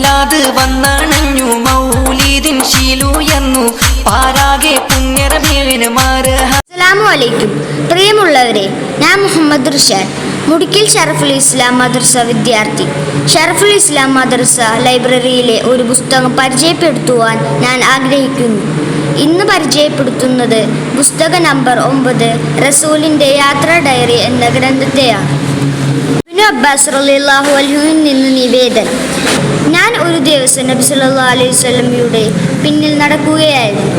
മീലാദ് വന്നണഞ്ഞു മൗലീദിൻ ശീലുയർന്നു പാരാകെ പുണ്യറബീഇന് മർഹബ. അസ്സലാമു അലൈക്കും. പ്രിയമുള്ളവരെ, ഞാൻ മുഹമ്മദ് റിഷാദ്, മുടിക്കൽ ഷറഫുൽ ഇസ്ലാം മദ്രസ വിദ്യാർത്ഥി. ഷറഫുൽ ഇസ്ലാം മദ്രസ ലൈബ്രറിയിലെ ഒരു പുസ്തകം പരിചയപ്പെടുത്തുവാൻ ഞാൻ ആഗ്രഹിക്കുന്നു. ഇന്ന് പരിചയപ്പെടുത്തുന്നത് പുസ്തക നമ്പർ 9 റസൂലിൻ്റെ യാത്രാ ഡയറി എന്ന ഗ്രന്ഥത്തെയാണ്. ഇബ്നു അബ്ബാസ് റളിയല്ലാഹു അൻഹുവിൽ നിന്ന് നിവേദനം. ഞാൻ ഒരു ദിവസം നബി സല്ലല്ലാഹു അലൈഹി വസല്ലമയുടെ പിന്നിൽ നടക്കുകയായിരുന്നു.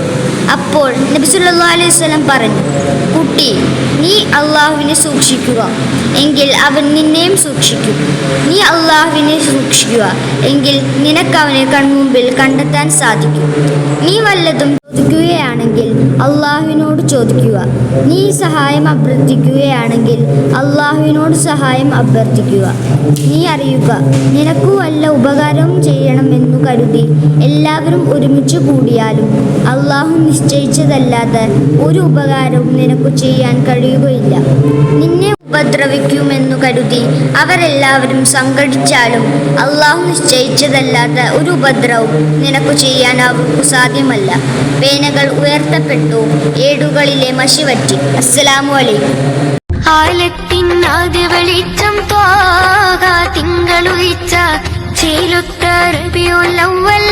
അപ്പോൾ നബി സല്ലല്ലാഹു അലൈഹി വസല്ലം പറഞ്ഞു, കുട്ടി, നീ അള്ളാഹുവിനെ സൂക്ഷിക്കുക, എങ്കിൽ അവൻ നിന്നെയും സൂക്ഷിക്കും. നീ അള്ളാഹുവിനെ സൂക്ഷിക്കുക, എങ്കിൽ നിനക്കവനെ കൺമുമ്പിൽ കണ്ടെത്താൻ സാധിക്കും. നീ വല്ലതും ചോദിക്കുകയാണെങ്കിൽ അള്ളാഹുവിനോട് ചോദിക്കുക. നീ സഹായം അഭ്യർത്ഥിക്കുകയാണെങ്കിൽ അള്ളാഹുവിനോട് സഹായം അഭ്യർത്ഥിക്കുക. നീ അറിയുക, നിനക്കു വല്ല ഉപകാരവും ചെയ്യണമെന്നു കരുതി എല്ലാവരും ഒരുമിച്ച് കൂടിയാലും അള്ളാഹു നിശ്ചയിച്ചതല്ലാതെ ഒരു ഉപകാരവും നിനക്കു ചെയ്യാൻ കഴിയുകയില്ല. നിന്നെ ഉപദ്രവിക്കുമെന്നു കരുതി അവരെല്ലാവരും സംഘടിച്ചാലും അള്ളാഹു നിശ്ചയിച്ചതല്ലാതെ ഒരു ഉപദ്രവവും നിനക്കു ചെയ്യാൻ അവർക്കു സാധ്യമല്ല. പേനകൾ ഉയർത്തപ്പെട്ടു, ഏടുകളിലെ മഷി വറ്റി. അസ്സലാമു അലൈക്കും. ആലത്തിനാദ്യ വെളിച്ചം ത്വാഹ തിങ്കളുദിച്ച ചേലുത്ത റബീഉൽ അവ്വൽ